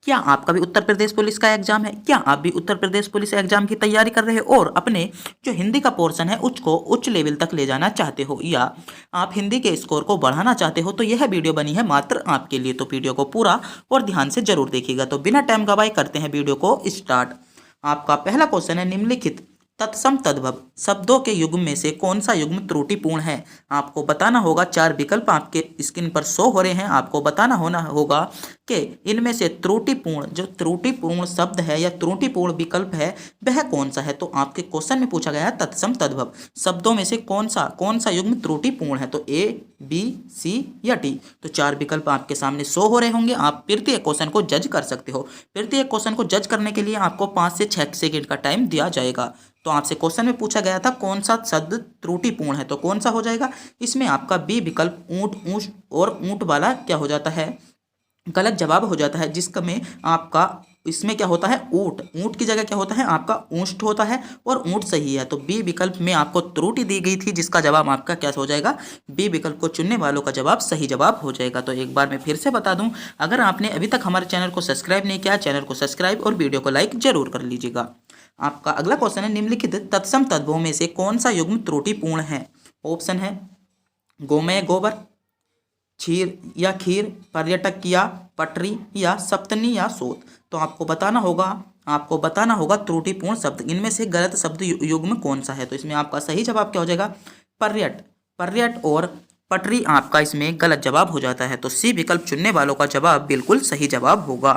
क्या आपका भी उत्तर प्रदेश पुलिस का एग्जाम है? क्या आप भी उत्तर प्रदेश पुलिस एग्जाम की तैयारी कर रहे हो और अपने जो हिंदी का पोर्शन है उसको उच्च लेवल तक ले जाना चाहते हो, या आप हिंदी के स्कोर को बढ़ाना चाहते हो, तो यह वीडियो बनी है मात्र आपके लिए। तो वीडियो को पूरा और ध्यान से जरूर देखिएगा। तो बिना टाइम गवाए करते हैं वीडियो को स्टार्ट। आपका पहला क्वेश्चन है, निम्नलिखित तत्सम तद्भव शब्दों के युग्म में से कौन सा युग्म त्रुटिपूर्ण है? आपको बताना होगा। 4 विकल्प आपके स्क्रीन पर शो हो रहे हैं। आपको बताना होगा कि इनमें से त्रुटिपूर्ण, जो त्रुटिपूर्ण शब्द है या त्रुटिपूर्ण विकल्प है, वह कौन सा है। तो आपके क्वेश्चन में पूछा गया है तत्सम तद्भव शब्दों में से कौन सा युग्म त्रुटिपूर्ण है। तो ए, बी, सी या डी। तो 4 विकल्प आपके सामने शो हो रहे होंगे। आप प्रत्येक क्वेश्चन को जज कर सकते हो। प्रत्येक क्वेश्चन को जज करने के लिए आपको 5 से 6 सेकंड का टाइम दिया जाएगा। तो आपसे क्वेश्चन में पूछा गया था कौन सा शब्द त्रुटिपूर्ण है, तो कौन सा हो जाएगा? इसमें आपका बी विकल्प ऊंट, ऊंट और ऊंट वाला क्या हो जाता है? गलत जवाब हो जाता है। जिसका में आपका इसमें क्या होता है? ऊंट। ऊंट की जगह क्या होता है? आपका ऊंट होता है और ऊंट सही है। तो बी विकल्प में आपको त्रुटि दी गई थी, जिसका जवाब आपका क्या हो जाएगा? बी विकल्प को चुनने वालों का जवाब सही जवाब हो जाएगा। तो एक बार मैं फिर से बता दूं, अगर आपने अभी तक हमारे चैनल को सब्सक्राइब नहीं किया, चैनल को सब्सक्राइब और वीडियो को लाइक जरूर कर लीजिएगा। आपका अगला क्वेश्चन है, निम्नलिखित तत्सम तद्भवों में से कौन सा युग्म त्रुटिपूर्ण है? ऑप्शन है गोमय गोबर, क्षीर या खीर, पर्यटक या पटरी, या सप्तनी या सोत। तो आपको बताना होगा त्रुटिपूर्ण शब्द, इनमें से गलत शब्द युग्म कौन सा है। तो इसमें आपका सही जवाब क्या हो जाएगा? पर्यट और पटरी आपका इसमें गलत जवाब हो जाता है। तो सी विकल्प चुनने वालों का जवाब बिल्कुल सही जवाब होगा।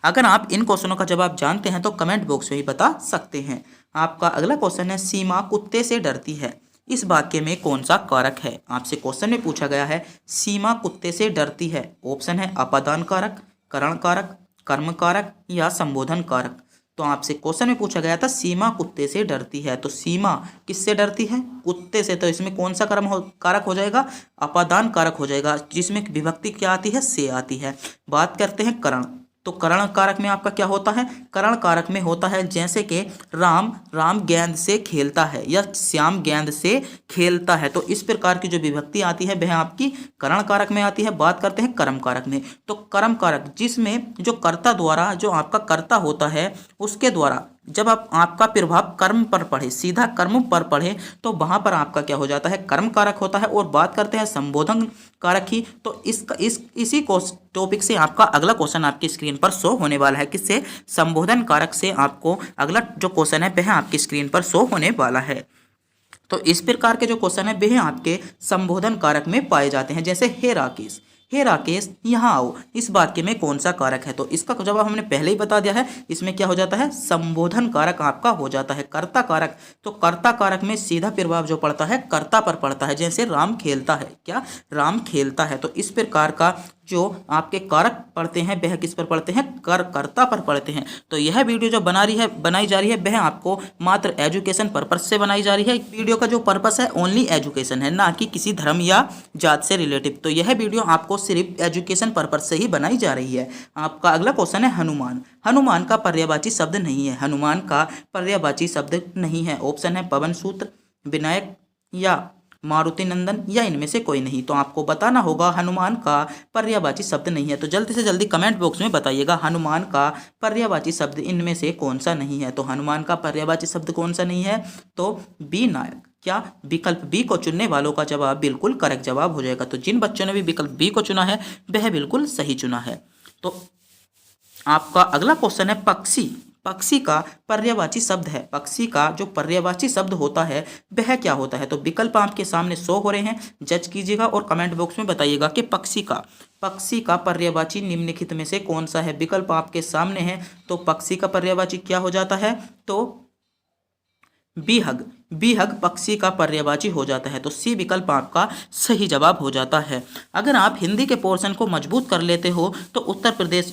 अगर आप इन क्वेश्चनों का जवाब जानते हैं तो कमेंट बॉक्स में ही बता सकते हैं। आपका अगला क्वेश्चन है, सीमा कुत्ते से डरती है, इस वाक्य में कौन सा कारक है? आपसे क्वेश्चन में पूछा गया है सीमा कुत्ते से डरती है। ऑप्शन है अपादान कारक, करण कारक, कर्म कारक या संबोधन कारक। तो आपसे क्वेश्चन में पूछा गया था सीमा कुत्ते से डरती है, तो सीमा किससे डरती है? कुत्ते से। तो इसमें कौन सा कारक हो जाएगा? अपादान कारक हो जाएगा, जिसमें विभक्ति क्या आती है? से आती है। बात करते हैं करण। तो करण कारक में आपका क्या होता है? करण कारक में होता है जैसे कि राम गेंद से खेलता है या श्याम गेंद से खेलता है। तो इस प्रकार की जो विभक्ति आती है वह आपकी करण कारक में आती है। बात करते हैं कर्म कारक में। तो कर्म कारक जिसमें जो कर्ता द्वारा, जो आपका कर्ता होता है उसके द्वारा जब आपका प्रभाव कर्म पर पड़े, सीधा कर्म पर पड़े, तो वहां पर आपका क्या हो जाता है? कर्म कारक होता है। और बात करते हैं संबोधन कारक की। तो इसी टॉपिक से आपका अगला क्वेश्चन आपकी स्क्रीन पर शो होने वाला है। किससे? संबोधन कारक से आपको अगला जो क्वेश्चन है वह आपकी स्क्रीन पर शो होने वाला है। तो इस प्रकार के जो क्वेश्चन है वह आपके संबोधन कारक में पाए जाते हैं। जैसे हे राकेश यहाँ आओ, इस वाक्य में कौन सा कारक है? तो इसका जवाब हमने पहले ही बता दिया है। इसमें क्या हो जाता है? संबोधन कारक आपका हो जाता है। कर्ता कारक, तो कर्ता कारक में सीधा प्रभाव जो पड़ता है कर्ता पर पड़ता है। जैसे राम खेलता है, क्या? राम खेलता है। तो इस प्रकार का जो आपके कारक पड़ते हैं वह किस पर पड़ते हैं? कर्ता पर पड़ते हैं। तो यह वीडियो जो बनाई जा रही है वह आपको मात्र एजुकेशन पर्पस से बनाई जा रही है। वीडियो का जो पर्पस है ओनली एजुकेशन है, ना कि किसी धर्म या जात से रिलेटिव। तो यह वीडियो आपको सिर्फ एजुकेशन पर्पस से ही बनाई जा रही है। आपका अगला क्वेश्चन है हनुमान। हनुमान का पर्यायवाची शब्द नहीं है। हनुमान का पर्यायवाची शब्द नहीं है। ऑप्शन है पवन सूत्र, विनायक या मारुति नंदन, या इनमें से कोई नहीं। तो आपको बताना होगा हनुमान का पर्यायवाची शब्द नहीं है। तो जल्दी से जल्दी कमेंट बॉक्स में बताइएगा हनुमान का पर्यायवाची शब्द इनमें से कौन सा नहीं है। तो हनुमान का पर्यायवाची शब्द कौन सा नहीं है? तो बी नायक। क्या? विकल्प बी को चुनने वालों का जवाब बिल्कुल करेक्ट जवाब हो जाएगा। तो जिन बच्चों ने भी विकल्प बी को चुना है वह बिल्कुल सही चुना है। तो आपका अगला क्वेश्चन है पक्षी। पक्षी का पर्यायवाची शब्द है। पक्षी का जो पर्यायवाची शब्द होता है वह क्या होता है? तो विकल्प आपके सामने शो हो रहे हैं, जज कीजिएगा और कमेंट बॉक्स में बताइएगा कि पक्षी का पर्यायवाची निम्नलिखित में से कौन सा है। विकल्प आपके सामने है। तो पक्षी का पर्यायवाची क्या हो जाता है? तो बीहग पक्षी का पर्यायवाची हो जाता है। तो सी विकल्प आपका सही जवाब हो जाता है। अगर आप हिंदी के पोर्शन को मजबूत कर लेते हो तो उत्तर प्रदेश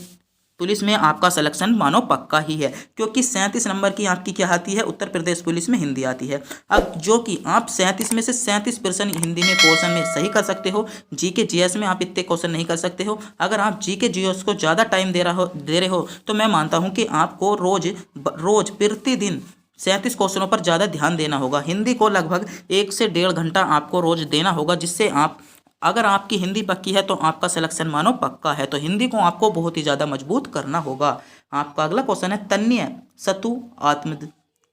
पुलिस में आपका सिलेक्शन मानो पक्का ही है, क्योंकि 37 नंबर की आपकी क्या आती है? उत्तर प्रदेश पुलिस में हिंदी आती है। अब जो कि आप 37 में से 37% हिंदी में पोर्शन में सही कर सकते हो। जीके जीएस में आप इतने क्वेश्चन नहीं कर सकते हो। अगर आप जीके जीएस को ज़्यादा टाइम दे रहे हो तो मैं मानता हूँ कि आपको रोज प्रतिदिन 37 क्वेश्चनों पर ज़्यादा ध्यान देना होगा। हिंदी को लगभग 1 से 1.5 घंटा आपको रोज देना होगा, जिससे आप अगर आपकी हिंदी पक्की है तो आपका सिलेक्शन मानो पक्का है। तो हिंदी को आपको बहुत ही ज़्यादा मजबूत करना होगा। आपका अगला क्वेश्चन है तन्य, सतु, आत्म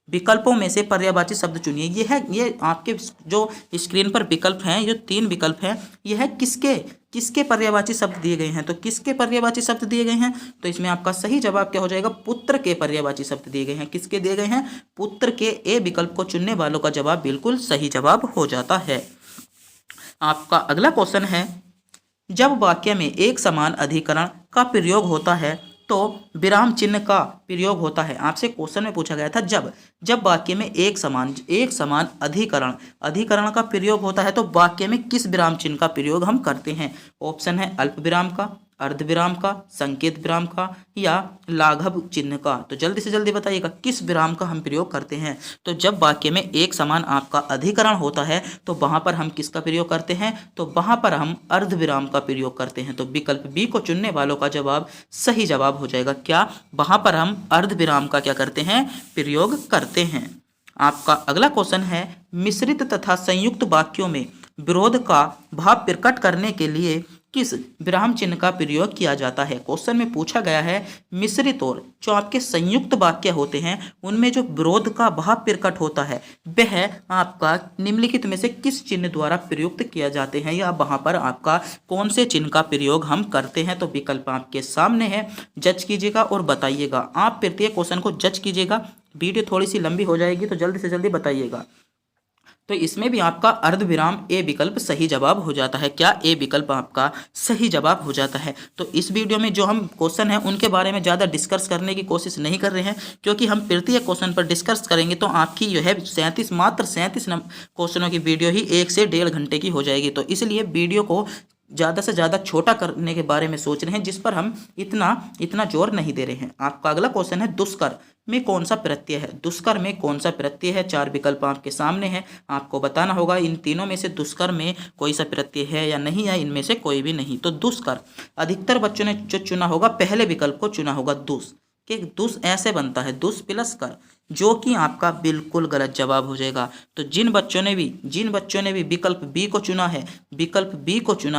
विकल्पों में से पर्यायवाची शब्द चुनिए। ये आपके जो स्क्रीन पर विकल्प हैं, ये 3 विकल्प हैं, ये है किसके पर्यायवाची शब्द दिए गए हैं। तो किसके पर्यायवाची शब्द दिए गए हैं, तो इसमें आपका सही जवाब क्या हो जाएगा, पुत्र के पर्यायवाची शब्द दिए गए हैं। किसके दिए गए हैं, पुत्र के। ए विकल्प को चुनने वालों का जवाब बिल्कुल सही जवाब हो जाता है। आपका अगला क्वेश्चन है जब वाक्य में एक समान अधिकरण का प्रयोग होता है तो विराम चिन्ह का प्रयोग होता है। आपसे क्वेश्चन में पूछा गया था जब वाक्य में एक समान अधिकरण का प्रयोग होता है तो वाक्य में किस विराम चिन्ह का प्रयोग हम करते हैं। ऑप्शन है अल्प विराम का, अर्ध विराम का, संकेत विराम का या लाघव चिन्ह का। तो जल्दी से जल्दी बताइएगा किस विराम का हम प्रयोग करते हैं। तो जब वाक्य में एक समान आपका अधिकरण होता है तो वहां पर हम किसका प्रयोग करते हैं, तो वहां पर हम अर्ध विराम का प्रयोग करते हैं। तो विकल्प बी को चुनने वालों का जवाब सही जवाब हो जाएगा। क्या, वहां पर हम अर्ध विराम का क्या करते हैं, प्रयोग करते हैं। आपका अगला क्वेश्चन है मिश्रित तथा संयुक्त वाक्यों में विरोध का भाव प्रकट करने के लिए किस विराम चिन्ह का प्रयोग किया जाता है। क्वेश्चन में पूछा गया है मिश्रित और जो आपके संयुक्त वाक्य होते हैं उनमें जो विरोध का भाव प्रकट होता है वह आपका निम्नलिखित में से किस चिन्ह द्वारा प्रयुक्त किया जाते हैं या वहां पर आपका कौन से चिन्ह का प्रयोग हम करते हैं। तो विकल्प आपके सामने है, जज कीजिएगा और बताइएगा। आप प्रत्येक क्वेश्चन को जज कीजिएगा। वीडियो थोड़ी सी लंबी हो जाएगी तो जल्दी से जल्दी बताइएगा। तो इसमें भी आपका अर्ध विराम ए विकल्प सही जवाब हो जाता है। क्या, ए विकल्प आपका सही जवाब हो जाता है। तो इस वीडियो में जो हम क्वेश्चन हैं उनके बारे में ज़्यादा डिस्कस करने की कोशिश नहीं कर रहे हैं क्योंकि हम प्रत्येक क्वेश्चन पर डिस्कस करेंगे तो आपकी जो है 37 क्वेश्चनों की वीडियो ही 1 से 1.5 घंटे की हो जाएगी। तो इसलिए वीडियो को ज़्यादा से ज़्यादा छोटा करने के बारे में सोच रहे हैं जिस पर हम इतना जोर नहीं दे रहे हैं। आपका अगला क्वेश्चन है दुष्कर में कौन सा प्रत्यय है। दुष्कर में कौन सा प्रत्यय है, 4 विकल्प आपके सामने हैं। आपको बताना होगा इन तीनों में से दुष्कर में कोई सा प्रत्यय है या नहीं है, इनमें से कोई भी नहीं। तो दुष्कर अधिकतर बच्चों ने जो चुना होगा पहले विकल्प को चुना होगा दुष, कि दुष ऐसे बनता है दुष प्लस कर, जो कि आपका बिल्कुल गलत जवाब हो जाएगा। तो जिन बच्चों ने भी विकल्प बी को चुना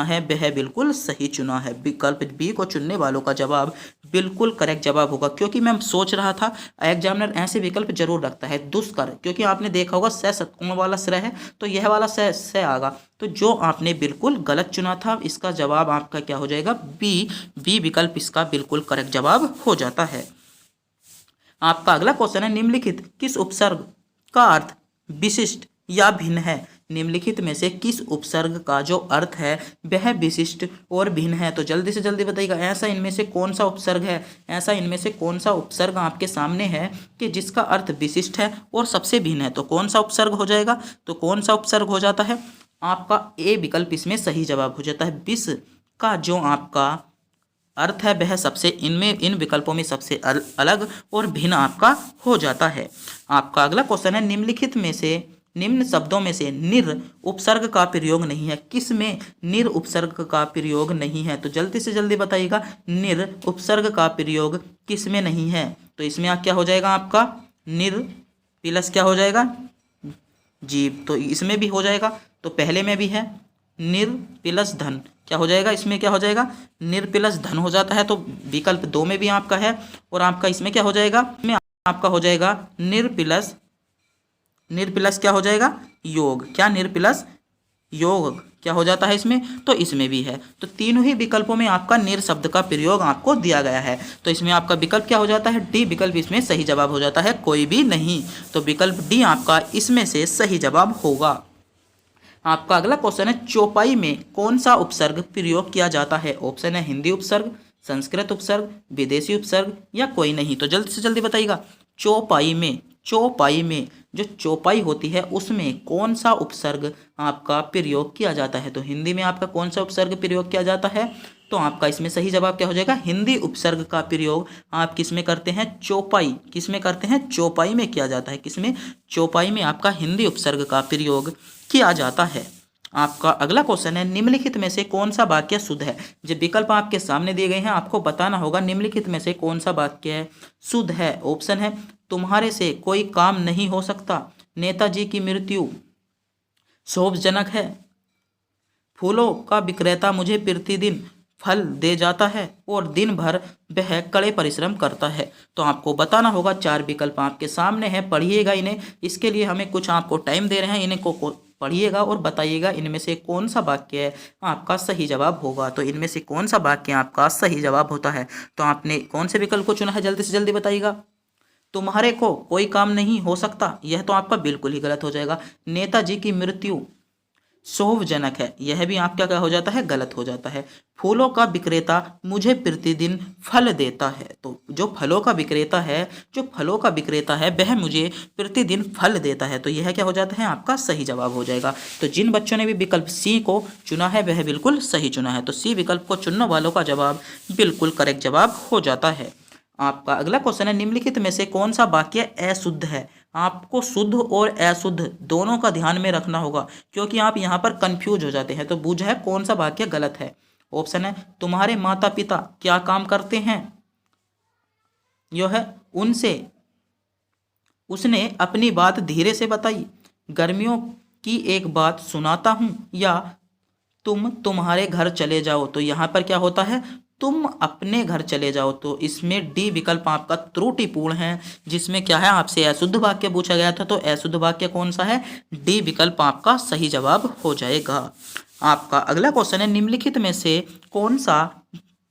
है वह बिल्कुल सही चुना है। विकल्प बी को चुनने वालों का जवाब बिल्कुल करेक्ट जवाब होगा। क्योंकि मैं सोच रहा था एग्जामिनर ऐसे विकल्प जरूर रखता है दुष्कर, क्योंकि आपने देखा होगा स सत्कोण वाला स्र है तो यह वाला स आगा। तो जो आपने बिल्कुल गलत चुना था इसका जवाब आपका क्या हो जाएगा, बी विकल्प इसका बिल्कुल करेक्ट जवाब हो जाता है। आपका अगला क्वेश्चन है निम्नलिखित किस उपसर्ग का अर्थ विशिष्ट या भिन्न है। निम्नलिखित में से किस उपसर्ग का जो अर्थ है वह विशिष्ट और भिन्न है। तो जल्दी से जल्दी बताइएगा ऐसा इनमें से कौन सा उपसर्ग आपके सामने है कि जिसका अर्थ विशिष्ट है और सबसे भिन्न है। तो कौन सा उपसर्ग हो जाएगा, तो कौन सा उपसर्ग हो जाता है, आपका ए विकल्प इसमें सही जवाब हो जाता है। विष का जो आपका अर्थ है वह सबसे इन विकल्पों में सबसे अलग और भिन्न आपका हो जाता है। आपका अगला क्वेश्चन है निम्नलिखित में से निम्न शब्दों में से निर उपसर्ग का प्रयोग नहीं है। किस में निर उपसर्ग का प्रयोग नहीं है। तो जल्दी से जल्दी बताइएगा निर उपसर्ग का प्रयोग किस में नहीं है। तो इसमें क्या हो जाएगा आपका निर प्लस क्या हो जाएगा जीव, तो इसमें भी हो जाएगा। तो पहले में भी है निर प्लस धन, क्या हो जाएगा, इसमें क्या हो जाएगा निर प्लस धन हो जाता है। तो विकल्प 2 में भी आपका है और आपका इसमें क्या हो जाएगा, में आपका हो जाएगा निर प्लस क्या हो जाएगा योग, क्या निर प्लस योग क्या हो जाता है इसमें, तो इसमें भी है। तो तीनों ही विकल्पों में आपका निर शब्द का प्रयोग आपको दिया गया है। तो इसमें आपका विकल्प क्या हो जाता है, डी विकल्प इसमें सही जवाब हो जाता है, कोई भी नहीं। तो विकल्प डी आपका इसमें से सही जवाब होगा। आपका अगला क्वेश्चन है चौपाई में कौन सा उपसर्ग प्रयोग किया जाता है। ऑप्शन है हिंदी उपसर्ग, संस्कृत उपसर्ग, विदेशी उपसर्ग या कोई नहीं। तो जल्दी से जल्दी बताइएगा चौपाई में जो चौपाई होती है उसमें कौन सा उपसर्ग आपका प्रयोग किया जाता है। तो हिंदी में आपका कौन सा उपसर्ग प्रयोग किया जाता है, तो आपका इसमें सही जवाब क्या हो जाएगा, हिंदी उपसर्ग का प्रयोग आप किस में करते हैं, चौपाई, किस में करते हैं, चौपाई में किया जाता है। किसमें, चौपाई में आपका हिंदी उपसर्ग का प्रयोग किया जाता है। आपका अगला क्वेश्चन है निम्नलिखित में से कौन सा वाक्य शुद्ध है। जो विकल्प आपके सामने दिए गए हैं आपको बताना होगा निम्नलिखित में से कौन सा वाक्य शुद्ध है। ऑप्शन है तुम्हारे से कोई काम नहीं हो सकता, नेताजी की मृत्यु शोभजनक है, फूलों का विक्रेता मुझे प्रतिदिन फल दे जाता है और दिन भर वह कड़े परिश्रम करता है। तो आपको बताना होगा, 4 विकल्प आपके सामने है, पढ़िएगा इन्हें। इसके लिए हमें कुछ आपको टाइम दे रहे हैं, इन्हें को पढ़िएगा और बताइएगा इनमें से कौन सा वाक्य आपका सही जवाब होगा। तो इनमें से कौन सा वाक्य आपका सही जवाब होता है। तो आपने कौन से विकल्प को चुना है, जल्दी से जल्दी बताइएगा। तुम्हारे को कोई काम नहीं हो सकता, यह तो आपका बिल्कुल ही गलत हो जाएगा। नेताजी की मृत्यु क्षोभजनक है, यह भी आपका क्या हो जाता है, गलत हो जाता है। फूलों का विक्रेता मुझे प्रतिदिन फल देता है, तो जो फलों का विक्रेता है, वह मुझे प्रतिदिन फल देता है, तो यह क्या हो जाता है, आपका सही जवाब हो जाएगा। तो जिन बच्चों ने भी विकल्प सी को चुना है वह बिल्कुल सही चुना है। तो सी विकल्प को चुनने वालों का जवाब बिल्कुल करेक्ट जवाब हो जाता है। आपका अगला क्वेश्चन है, निम्नलिखित में से कौन सा वाक्य अशुद्ध है। आपको शुद्ध और अशुद्ध दोनों का ध्यान में रखना होगा, क्योंकि आप यहाँ पर कंफ्यूज हो जाते हैं। तो बूझा है कौन सा वाक्य गलत है। ऑप्शन है, तुम्हारे माता पिता क्या काम करते हैं, यह है उनसे उसने अपनी बात धीरे से बताई, गर्मियों की एक बात सुनाता हूँ, या तुम तुम्हारे घर चले जाओ। तो यहाँ पर क्या होता है, तुम अपने घर चले जाओ। तो इसमें डी विकल्प आपका त्रुटिपूर्ण है, जिसमें क्या है, आपसे अशुद्ध वाक्य पूछा गया था। तो अशुद्ध वाक्य कौन सा है, डी विकल्प आपका सही जवाब हो जाएगा। आपका अगला क्वेश्चन है, निम्नलिखित में से कौन सा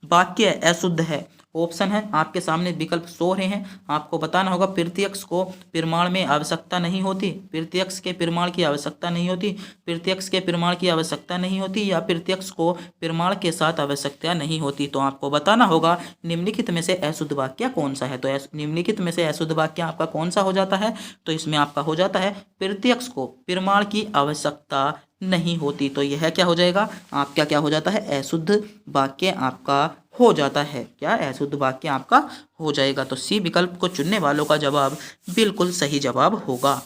वाक्य अशुद्ध है। ऑप्शन है आपके सामने, विकल्प सो रहे हैं, आपको बताना होगा। प्रत्यक्ष को प्रमाण में आवश्यकता नहीं होती, प्रत्यक्ष के प्रमाण की आवश्यकता नहीं होती, प्रत्यक्ष के प्रमाण की आवश्यकता नहीं होती, या प्रत्यक्ष को प्रमाण के साथ आवश्यकता नहीं होती। तो आपको बताना होगा निम्नलिखित में से अशुद्ध वाक्य कौन सा है। तो निम्नलिखित में से अशुद्ध वाक्य आपका कौन सा हो जाता है। तो इसमें आपका हो जाता है, प्रत्यक्ष को प्रमाण की आवश्यकता नहीं होती। तो यह क्या हो जाएगा, आपका क्या हो जाता है, अशुद्ध वाक्य आपका हो जाता है। क्या अशुद्ध वाक्य आपका हो जाएगा। तो सी विकल्प को चुनने वालों का जवाब बिल्कुल सही जवाब होगा।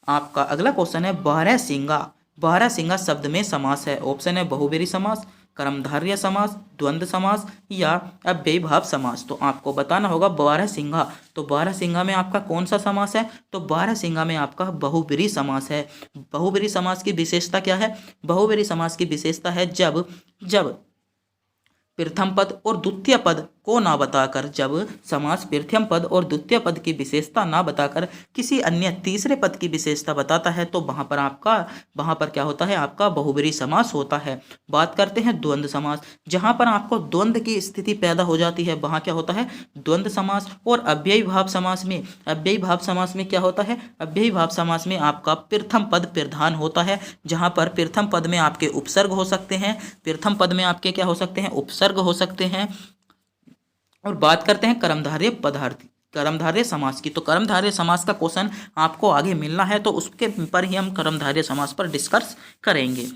आपका अगला क्वेश्चन है, बारहसिंगा। बारहसिंगा शब्द में समास है। ऑप्शन है बहुब्रीहि समास, कर्मधारय समास, द्वंद्व समास, या अव्ययीभाव समास। तो आपको बताना होगा बारहसिंगा। तो बारहसिंगा में आपका कौन सा समास है। तो बारहसिंगा में आपका बहुब्रीहि समास है। बहुब्रीहि समास की विशेषता क्या है। बहुब्रीहि समास की विशेषता है जब प्रथम पद और द्वितीय पद को ना बताकर, जब समास प्रथम पद और द्वितीय पद की विशेषता ना बताकर किसी अन्य तीसरे पद की विशेषता बताता है, तो वहाँ पर क्या होता है, आपका बहुब्रीहि समास होता है। बात करते हैं द्वंद्व समास। जहाँ पर आपको द्वंद्व की स्थिति पैदा हो जाती है वहाँ क्या होता है, द्वंद्व समास। और अव्ययीभाव समास में क्या होता है, अव्ययीभाव समास में आपका प्रथम पद प्रधान होता है, जहाँ पर प्रथम पद में आपके उपसर्ग हो सकते हैं, प्रथम पद में आपके क्या हो सकते हैं, उपसर्ग हो सकते हैं। और बात करते हैं कर्मधारय समास की। तो कर्मधारय समास का क्वेश्चन आपको आगे मिलना है, तो उसके पर ही हम कर्मधारय समास पर डिस्कस करेंगे।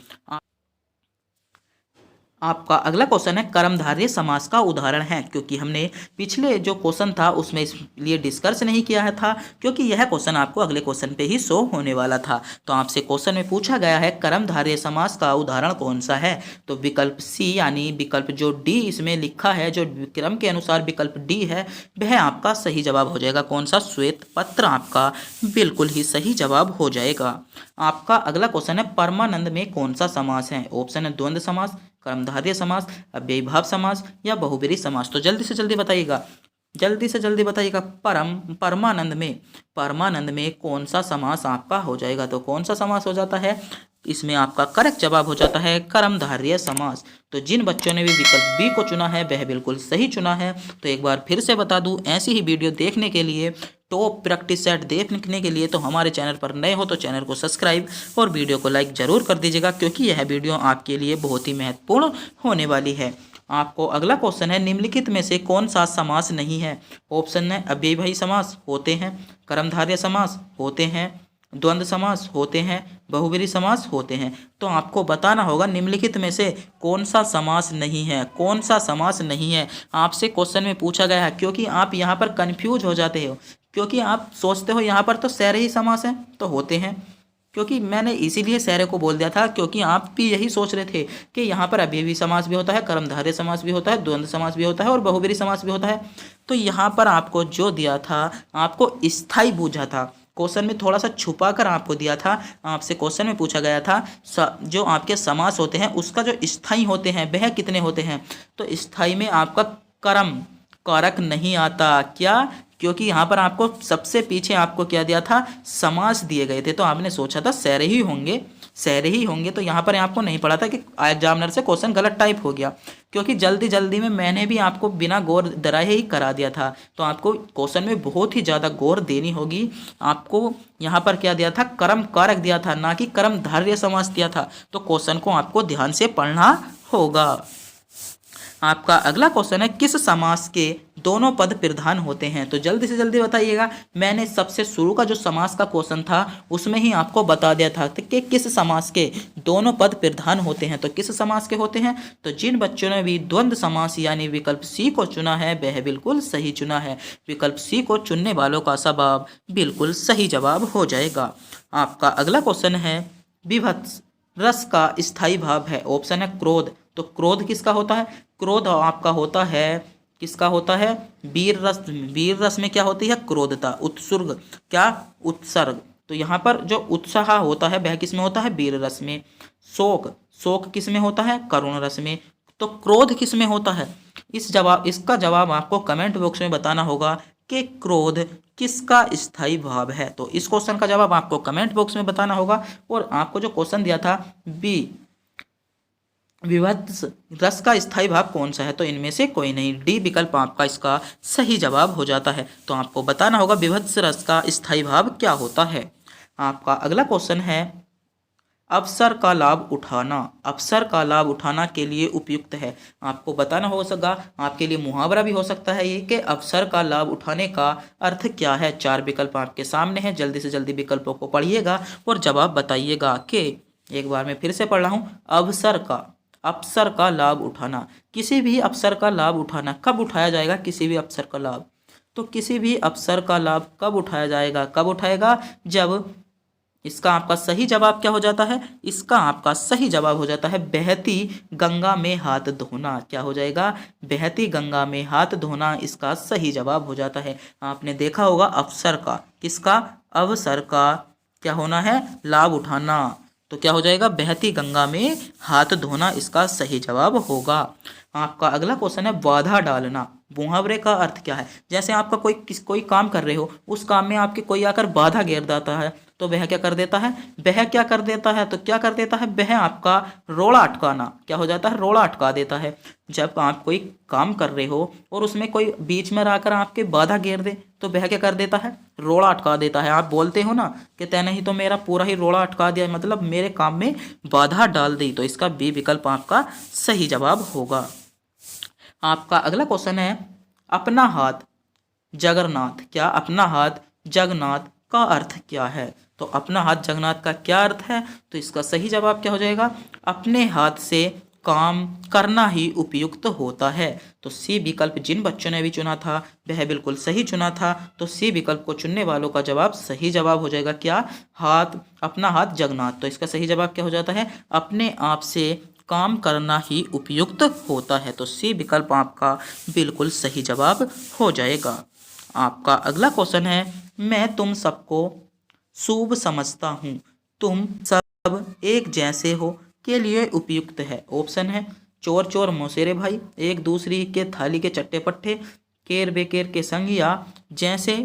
आपका अगला क्वेश्चन है, कर्मधारय समास का उदाहरण है। क्योंकि हमने पिछले जो क्वेश्चन था उसमें इसलिए डिस्कस नहीं किया था, क्योंकि यह क्वेश्चन आपको अगले क्वेश्चन पे ही शो होने वाला था। तो आपसे क्वेश्चन में पूछा गया है, कर्मधारय समास का उदाहरण कौन सा है। तो विकल्प सी यानी विकल्प जो डी इसमें लिखा है, जो क्रम के अनुसार विकल्प डी है, वह आपका सही जवाब हो जाएगा। कौन सा, श्वेत पत्र आपका बिल्कुल ही सही जवाब हो जाएगा। आपका अगला क्वेश्चन है, परमानंद में कौन सा समास है। ऑप्शन है द्वंद्व समास, कर्मधारय समास, अव्ययीभाव समास, या बहुब्रीहि समास। तो जल्दी से जल्दी बताइएगा, परमानंद में कौन सा समास आपका हो जाएगा। तो कौन सा समास हो जाता है, इसमें आपका करेक्ट जवाब हो जाता है कर्मधारय समास। तो जिन बच्चों ने भी विकल्प बी को चुना है वह बिल्कुल सही चुना है। तो एक बार फिर से बता दूं, ऐसी ही वीडियो देखने के लिए, टॉप प्रैक्टिस सेट देखने के लिए, तो हमारे चैनल पर नए हो तो चैनल को सब्सक्राइब और वीडियो को लाइक जरूर कर दीजिएगा, क्योंकि यह वीडियो आपके लिए बहुत ही महत्वपूर्ण होने वाली है। आपको अगला क्वेश्चन है, निम्नलिखित में से कौन सा समास नहीं है। ऑप्शन है अव्ययीभाव समास होते हैं, कर्मधारय समास होते हैं, द्वंद्व समास होते हैं, बहुब्रीहि समास होते हैं। तो आपको बताना होगा निम्नलिखित में से कौन सा समास नहीं है। कौन सा समास नहीं है आपसे क्वेश्चन में पूछा गया है, क्योंकि आप यहाँ पर कंफ्यूज हो जाते हो, क्योंकि आप सोचते हो यहाँ पर तो सारे ही समास हैं, तो होते हैं। क्योंकि मैंने इसीलिए सारे को बोल दिया था, क्योंकि आप भी यही सोच रहे थे कि यहाँ पर अव्ययीभाव समास भी होता है, कर्मधारय समास भी होता है, द्वंद्व समास भी होता है, और बहुब्रीहि समास भी होता है। तो यहाँ पर आपको जो दिया था, आपको स्थायी बूझा था, क्वेश्चन में थोड़ा सा छुपा कर आपको दिया था। आपसे क्वेश्चन में पूछा गया था जो आपके समास होते हैं उसका जो स्थायी होते हैं वह कितने होते हैं। तो स्थायी में आपका कर्म कारक नहीं आता। क्या? क्योंकि यहाँ पर आपको सबसे पीछे आपको क्या दिया था, समास दिए गए थे, तो आपने सोचा था सैरे ही होंगे, सैरे ही होंगे। तो यहाँ पर आपको नहीं पड़ा था कि एग्जामिनर से क्वेश्चन गलत टाइप हो गया, क्योंकि जल्दी जल्दी में मैंने भी आपको बिना गौर दराए ही करा दिया था। तो आपको क्वेश्चन में बहुत ही ज़्यादा गौर देनी होगी। आपको यहाँ पर क्या दिया था, कर्म कारक दिया था, ना कि कर्म धार्य समास दिया था। तो क्वेश्चन को आपको ध्यान से पढ़ना होगा। आपका अगला क्वेश्चन है, किस समास के दोनों पद प्रधान होते हैं। तो जल्दी से जल्दी बताइएगा। मैंने सबसे शुरू का जो समास का क्वेश्चन था उसमें ही आपको बता दिया था कि किस समास के दोनों पद प्रधान होते हैं। तो किस समास के होते हैं, तो जिन बच्चों ने भी द्वंद्व समास यानी विकल्प सी को चुना है वह बिल्कुल सही चुना है। विकल्प सी को चुनने वालों का जवाब बिल्कुल सही जवाब हो जाएगा। आपका अगला क्वेश्चन है, विभत्स रस का स्थायी भाव है। ऑप्शन है क्रोध। तो क्रोध किसका होता है, क्रोध आपका होता है, किसका होता है, वीर रस। वीर रस में क्या होती है, क्रोधता। उत्सर्ग क्या, उत्सर्ग। तो यहाँ पर जो उत्साह होता है वह किस में होता है, वीर रस में। शोक, शोक किस में होता है, करुण रस में। तो क्रोध किस में होता है, इसका जवाब आपको कमेंट बॉक्स में बताना होगा कि क्रोध किसका स्थायी भाव है। तो इस क्वेश्चन का जवाब आपको कमेंट बॉक्स में बताना होगा। और आपको जो क्वेश्चन दिया था बी, विभत्स रस का स्थायी भाव कौन सा है, तो इनमें से कोई नहीं, डी विकल्प आपका इसका सही जवाब हो जाता है। तो आपको बताना होगा विभत्स रस का स्थायी भाव क्या होता है। आपका अगला क्वेश्चन है, अवसर का लाभ उठाना। अवसर का लाभ उठाना के लिए उपयुक्त है। आपको बताना हो सका, आपके लिए मुहावरा भी हो सकता है ये, कि अवसर का लाभ उठाने का अर्थ क्या है। 4 विकल्प आपके सामने हैं, जल्दी से जल्दी विकल्पों को पढ़िएगा और जवाब बताइएगा। कि एक बार मैं फिर से पढ़ रहा हूँ, अवसर का लाभ उठाना, किसी भी अवसर का लाभ उठाना। कब उठाया जाएगा किसी भी अवसर का लाभ, तो किसी भी अवसर का लाभ कब उठाया जाएगा, कब उठाएगा, जब इसका आपका सही जवाब क्या हो जाता है, इसका आपका सही जवाब हो जाता है बहती गंगा में हाथ धोना। क्या हो जाएगा, बहती गंगा में हाथ धोना इसका सही जवाब हो जाता है। आपने देखा होगा अवसर का, किसका, अवसर का क्या होना है, लाभ उठाना। तो क्या हो जाएगा, बहती गंगा में हाथ धोना इसका सही जवाब होगा। आपका अगला क्वेश्चन है, बाधा डालना। मुहावरे का अर्थ क्या है। जैसे आपका कोई काम कर रहे हो, उस काम में आपके कोई आकर बाधा घेर देता है, तो वह क्या कर देता है, वह क्या कर देता है, तो क्या कर देता है, वह आपका रोड़ा अटकाना। क्या हो जाता है, रोड़ा अटका देता है। जब आप कोई काम कर रहे हो और उसमें कोई बीच में आकर आपके बाधा घेर दे, तो वह क्या कर देता है, रोड़ा अटका देता है। आप बोलते हो ना कि तैने ही तो मेरा पूरा ही रोड़ा अटका दिया, मतलब मेरे काम में बाधा डाल दी। तो इसका बी विकल्प आपका सही जवाब होगा। आपका अगला क्वेश्चन है, अपना हाथ जगन्नाथ। क्या, अपना हाथ जगन्नाथ का अर्थ क्या है। तो अपना हाथ जगन्नाथ का क्या अर्थ है, तो इसका सही जवाब क्या हो जाएगा, अपने हाथ से काम करना ही उपयुक्त होता है। तो सी विकल्प जिन बच्चों ने भी चुना था वह बिल्कुल सही चुना था। तो सी विकल्प को चुनने वालों का जवाब सही जवाब हो जाएगा। क्या, हाथ, अपना हाथ जगन्नाथ। तो इसका सही जवाब क्या हो जाता है, अपने आप से काम करना ही उपयुक्त होता है। तो सी विकल्प आपका बिल्कुल सही जवाब हो जाएगा। आपका अगला क्वेश्चन है, मैं तुम सबको शुभ समझता हूँ, तुम सब एक जैसे हो के लिए उपयुक्त है। ऑप्शन है, चोर चोर मौसेरे भाई, एक दूसरी के थाली के चट्टे पट्टे, केर बेकेर के संग, या जैसे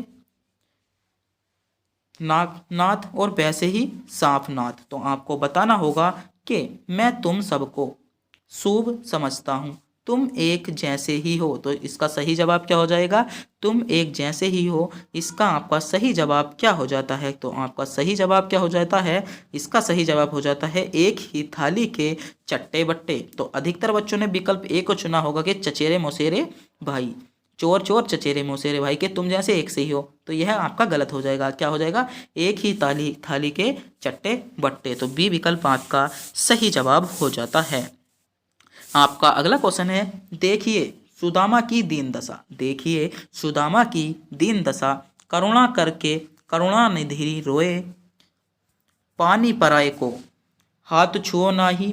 नाक नाथ और वैसे ही सांप नाथ। तो आपको बताना होगा कि मैं तुम सबको शुभ समझता हूँ, तुम एक जैसे ही हो। तो इसका सही जवाब क्या हो जाएगा, तुम एक जैसे ही हो। इसका आपका सही जवाब क्या हो जाता है, तो आपका सही जवाब क्या हो जाता है, इसका सही जवाब हो जाता है एक ही थाली के चट्टे बट्टे। तो अधिकतर बच्चों ने विकल्प ए को चुना होगा कि चचेरे मौसेरे भाई, चोर चोर चचेरे मौसेरे भाई के तुम जैसे एक से ही हो। तो यह आपका गलत हो जाएगा। क्या हो जाएगा, एक ही थाली के चट्टे बट्टे। तो बी विकल्प आपका सही जवाब हो जाता है। आपका अगला क्वेश्चन है, देखिए सुदामा की दीन दशा। देखिए सुदामा की दीन दशा, करुणा करके करुणा निधि रोए, पानी पराए को हाथ छुओ नाही,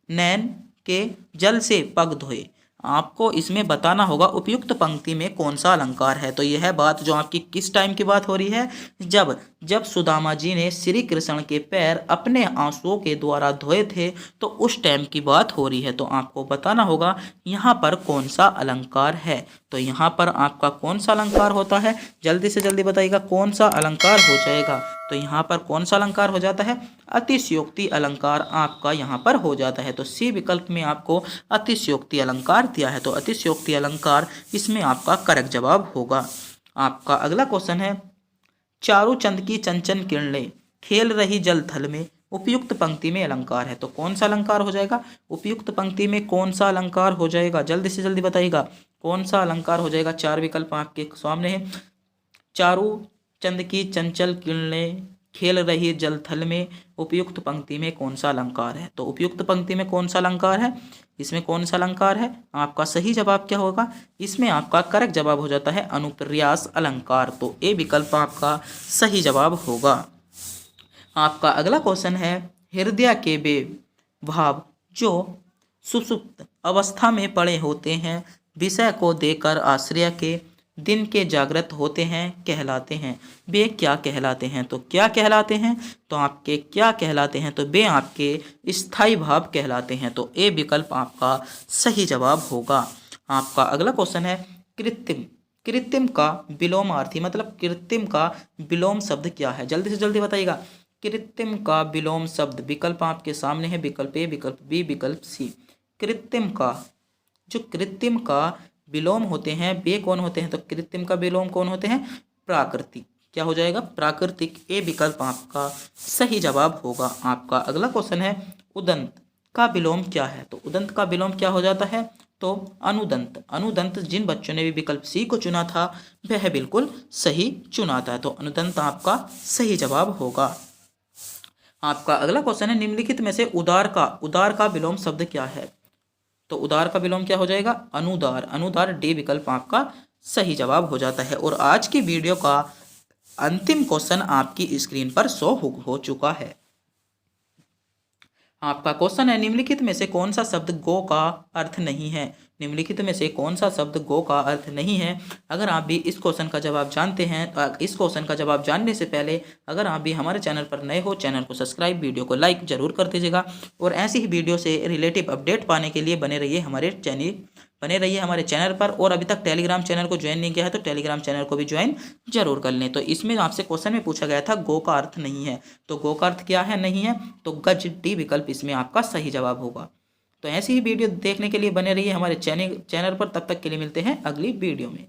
नैन के जल से पग धोए। आपको इसमें बताना होगा उपयुक्त पंक्ति में कौन सा अलंकार है। तो यह बात जो आपकी किस टाइम की बात हो रही है, जब जब सुदामा जी ने श्री कृष्ण के पैर अपने आंसुओं के द्वारा धोए थे, तो उस टाइम की बात हो रही है। तो आपको बताना होगा यहाँ पर कौन सा अलंकार है। तो यहाँ पर आपका कौन सा अलंकार होता है, जल्दी से जल्दी बताइएगा कौन सा अलंकार हो जाएगा। तो यहाँ पर कौन सा अलंकार हो जाता है, अतिशयोक्ति अलंकार आपका यहाँ पर हो जाता है। तो सी विकल्प में आपको अतिशयोक्ति अलंकार दिया है, तो अतिशयोक्ति अलंकार इसमें आपका करेक्ट जवाब होगा। आपका अगला क्वेश्चन है, चारू चंद की चंचन किरणें खेल रही जल थल में उपयुक्त पंक्ति में अलंकार है। तो कौन सा अलंकार हो जाएगा, उपयुक्त पंक्ति में कौन सा अलंकार हो जाएगा, जल्दी से जल्दी बताइएगा कौन सा अलंकार हो जाएगा। चार विकल्प आपके सामने है। चारू चंद की चंचल किरणें खेल रही जल थल में उपयुक्त पंक्ति में कौन सा अलंकार है। तो उपयुक्त पंक्ति में कौन सा अलंकार है, इसमें कौन सा अलंकार है, आपका सही जवाब क्या होगा, इसमें आपका करेक्ट जवाब हो जाता है अनुप्रास अलंकार। तो ए विकल्प आपका सही जवाब होगा। आपका अगला क्वेश्चन है, हृदय के वे भाव जो सुषुप्त अवस्था में पड़े होते हैं विषय को देकर आश्रय के दिन के जागृत होते हैं कहलाते हैं, वे क्या कहलाते हैं। तो क्या कहलाते हैं, तो आपके क्या कहलाते हैं, तो वे आपके स्थायी भाव कहलाते हैं। तो ए विकल्प आपका सही जवाब होगा। आपका अगला क्वेश्चन है, कृत्रिम कृत्रिम का विलोमार्थी मतलब कृत्रिम का विलोम शब्द क्या है, जल्दी से जल्दी बताइएगा। कृत्रिम का विलोम शब्द विकल्प आपके सामने है, विकल्प ए, विकल्प बी, विकल्प सी। कृत्रिम का जो कृत्रिम का विलोम होते हैं वे कौन होते हैं, तो कृत्रिम का विलोम कौन होते हैं, प्राकृतिक। क्या हो जाएगा, प्राकृतिक। ए विकल्प आपका सही जवाब होगा। आपका अगला क्वेश्चन है, उदंत का विलोम क्या है। तो उदंत का विलोम क्या हो जाता है, तो अनुदंत। अनुदंत जिन बच्चों ने भी विकल्प सी को चुना था वह बिल्कुल सही चुना था। तो अनुदंत आपका सही जवाब होगा। आपका अगला क्वेश्चन है, निम्नलिखित में से उदार का विलोम शब्द क्या है। तो उदार का विलोम क्या हो जाएगा, अनुदार। अनुदार डी विकल्प आपका सही जवाब हो जाता है। और आज की वीडियो का अंतिम क्वेश्चन आपकी स्क्रीन पर शो हो चुका है। आपका क्वेश्चन है, निम्नलिखित में से कौन सा शब्द गो का अर्थ नहीं है। निम्नलिखित में से कौन सा शब्द गो का अर्थ नहीं है। अगर आप भी इस क्वेश्चन का जवाब जानते हैं तो इस क्वेश्चन का जवाब जानने से पहले अगर आप भी हमारे चैनल पर नए हो, चैनल को सब्सक्राइब, वीडियो को लाइक जरूर कर दीजिएगा। और ऐसी ही वीडियो से रिलेटिव अपडेट पाने के लिए बने रहिए हमारे चैनल पर। और अभी तक टेलीग्राम चैनल को ज्वाइन नहीं किया है तो टेलीग्राम चैनल को भी ज्वाइन जरूर कर लें। तो इसमें आपसे क्वेश्चन में पूछा गया था गो का अर्थ नहीं है, तो गो का अर्थ क्या है, नहीं है, तो गज डी विकल्प इसमें आपका सही जवाब होगा। तो ऐसी ही वीडियो देखने के लिए बने रहिए हमारे चैनल पर। तब तक के लिए मिलते हैं अगली वीडियो में।